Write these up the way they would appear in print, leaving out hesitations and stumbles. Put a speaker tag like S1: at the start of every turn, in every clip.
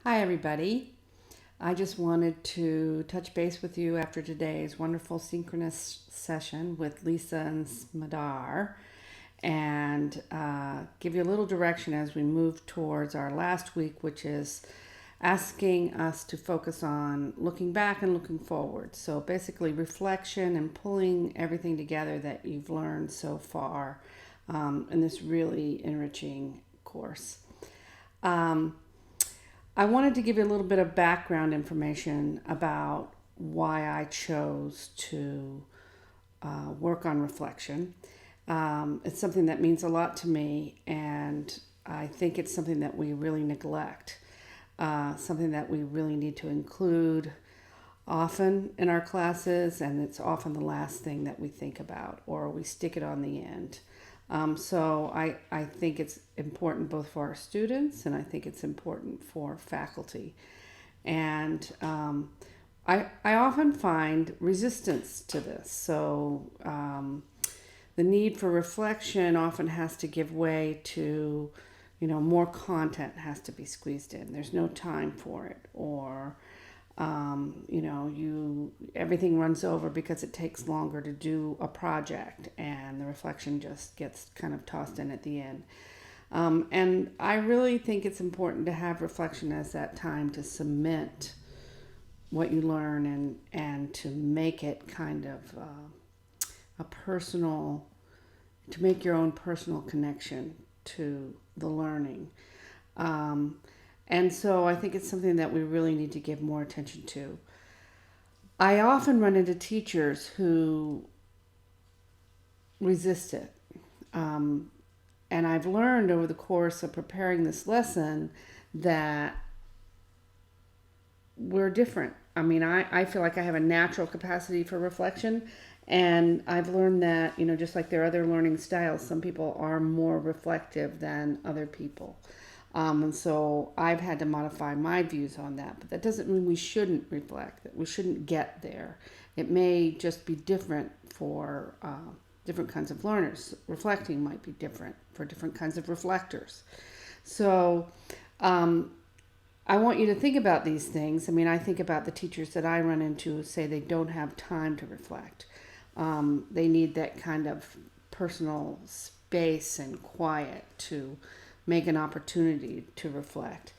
S1: Hi, everybody. I just wanted to touch base with you after today's wonderful synchronous session with Lisa and Smadar and give you a little direction as we move towards our last week, which is asking us to focus on looking back and looking forward. So basically, reflection and pulling everything together that you've learned so far in this really enriching course. I wanted to give you a little bit of background information about why I chose to work on reflection. It's something that means a lot to me, and I think it's something that we really neglect, something that we really need to include often in our classes, and it's often the last thing that we think about, or we stick it on the end. So I think it's important both for our students and I think it's important for faculty. And I often find resistance to this. So the need for reflection often has to give way to, more content has to be squeezed in. There's no time for it, or everything runs over because it takes longer to do a project and the reflection just gets kind of tossed in at the end. And I really think it's important to have reflection as that time to cement what you learn and to make it kind of to make your own personal connection to the learning. And so I think it's something that we really need to give more attention to. I often run into teachers who resist it. And I've learned over the course of preparing this lesson that we're different. I feel like I have a natural capacity for reflection. And I've learned that, just like there are other learning styles, some people are more reflective than other people. And so I've had to modify my views on that. But that doesn't mean we shouldn't reflect, that we shouldn't get there. It may just be different for different kinds of learners. Reflecting might be different for different kinds of reflectors. So I want you to think about these things. I think about the teachers that I run into who say they don't have time to reflect. They need that kind of personal space and quiet to make an opportunity to reflect.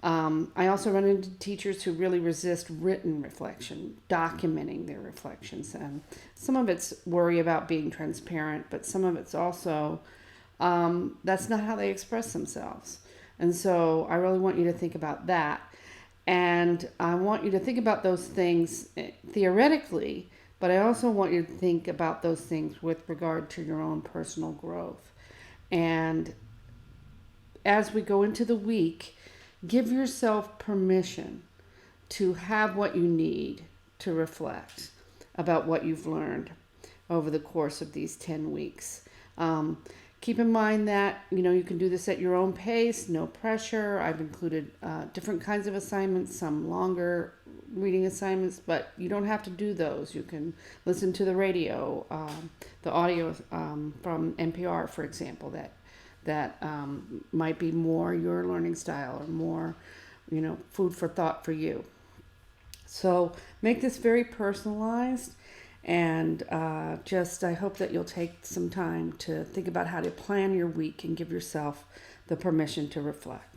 S1: I also run into teachers who really resist written reflection, documenting their reflections. And some of it's worry about being transparent, but some of it's also that's not how they express themselves. And so I really want you to think about that. And I want you to think about those things theoretically, but I also want you to think about those things with regard to your own personal growth. And as we go into the week, give yourself permission to have what you need to reflect about what you've learned over the course of these 10 weeks. Keep in mind that, you can do this at your own pace, no pressure. I've included different kinds of assignments, some longer reading assignments, but you don't have to do those. You can listen to the radio, the audio from NPR, for example, that might be more your learning style or more, food for thought for you. So make this very personalized, and I hope that you'll take some time to think about how to plan your week and give yourself the permission to reflect.